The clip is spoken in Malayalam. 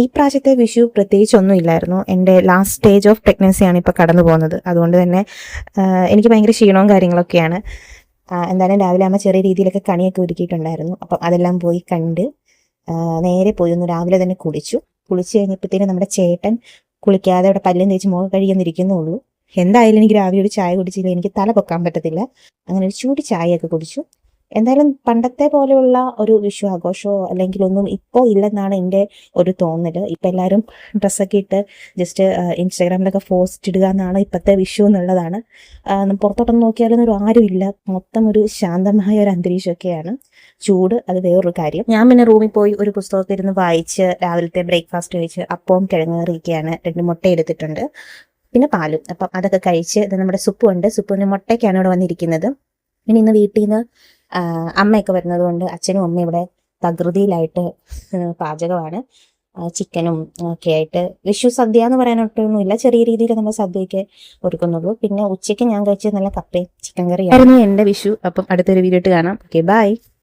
ഈ പ്രാവശ്യത്തെ വിഷു പ്രത്യേകിച്ചൊന്നും ഇല്ലായിരുന്നു. എൻ്റെ ലാസ്റ്റ് സ്റ്റേജ് ഓഫ് പ്രഗ്നൻസിയാണ് ഇപ്പോൾ കടന്നു പോകുന്നത്. അതുകൊണ്ട് തന്നെ എനിക്ക് ഭയങ്കര ക്ഷീണവും കാര്യങ്ങളൊക്കെയാണ്. എന്തായാലും രാവിലെ അമ്മ ചെറിയ രീതിയിലൊക്കെ കണിയൊക്കെ ഒരുക്കിയിട്ടുണ്ടായിരുന്നു. അപ്പം അതെല്ലാം പോയി കണ്ട് നേരെ പോയി ഒന്ന് രാവിലെ തന്നെ കുളിച്ചു കഴിഞ്ഞപ്പോഴത്തേനും നമ്മുടെ ചേട്ടൻ കുളിക്കാതെ അവിടെ പല്ലും തേച്ച് മുഖം കഴിയുന്നിരിക്കുന്നുള്ളൂ. എന്തായാലും എനിക്ക് രാവിലെ ഒരു ചായ കുടിച്ചില്ല, എനിക്ക് തല പൊക്കാൻ പറ്റത്തില്ല. അങ്ങനെ ഒരു ചൂട് ചായയൊക്കെ കുടിച്ചു. എന്തായാലും പണ്ടത്തെ പോലെയുള്ള ഒരു വിഷു ആഘോഷമോ അല്ലെങ്കിൽ ഒന്നും ഇപ്പോൾ ഇല്ലെന്നാണ് എൻ്റെ ഒരു തോന്നൽ. ഇപ്പം എല്ലാവരും ഡ്രസ്സൊക്കെ ഇട്ട് ജസ്റ്റ് ഇൻസ്റ്റാഗ്രാമിലൊക്കെ പോസ്റ്റ് ഇടുക എന്നാണ് ഇപ്പോഴത്തെ വിഷു എന്നുള്ളതാണ്. പുറത്തോട്ടൊന്നും നോക്കിയാലൊന്നും ഒരു ആരും ഇല്ല, മൊത്തം ഒരു ശാന്തമായ ഒരു അന്തരീക്ഷമൊക്കെയാണ്. ചൂട് അത് വേറൊരു കാര്യം. ഞാൻ പിന്നെ റൂമിൽ പോയി ഒരു പുസ്തകത്തിൽ ഇരുന്ന് വായിച്ച് രാവിലത്തെ ബ്രേക്ക്ഫാസ്റ്റ് കഴിച്ച് അപ്പവും കിഴങ്ങറിയൊക്കെയാണ്, 2 മുട്ട എടുത്തിട്ടുണ്ട്, പിന്നെ പാലും. അപ്പം അതൊക്കെ കഴിച്ച് ഇത് നമ്മുടെ സുപ്പുണ്ട്, സുപ്പിന് മുട്ടയ്ക്കാണ് ഇവിടെ വന്നിരിക്കുന്നത്. ഇനി ഇന്ന് വീട്ടിൽ നിന്ന് അമ്മയൊക്കെ വരുന്നത് കൊണ്ട് അച്ഛനും അമ്മയും ഇവിടെ തകൃതിയിലായിട്ട് പാചകമാണ്. ചിക്കനും ഒക്കെ ആയിട്ട്. വിഷു സദ്യ എന്ന് പറയാനൊട്ടൊന്നുമില്ല, ചെറിയ രീതിയിൽ നമ്മൾ സദ്യയൊക്കെ ഒരുക്കുന്നുള്ളൂ. പിന്നെ ഉച്ചയ്ക്ക് ഞാൻ കഴിച്ചത് നല്ല കപ്പയും ചിക്കൻ കറിയായിരുന്നു എൻ്റെ വിഷു. അപ്പം അടുത്തൊരു വീഡിയോ കാണാം. Okay, by.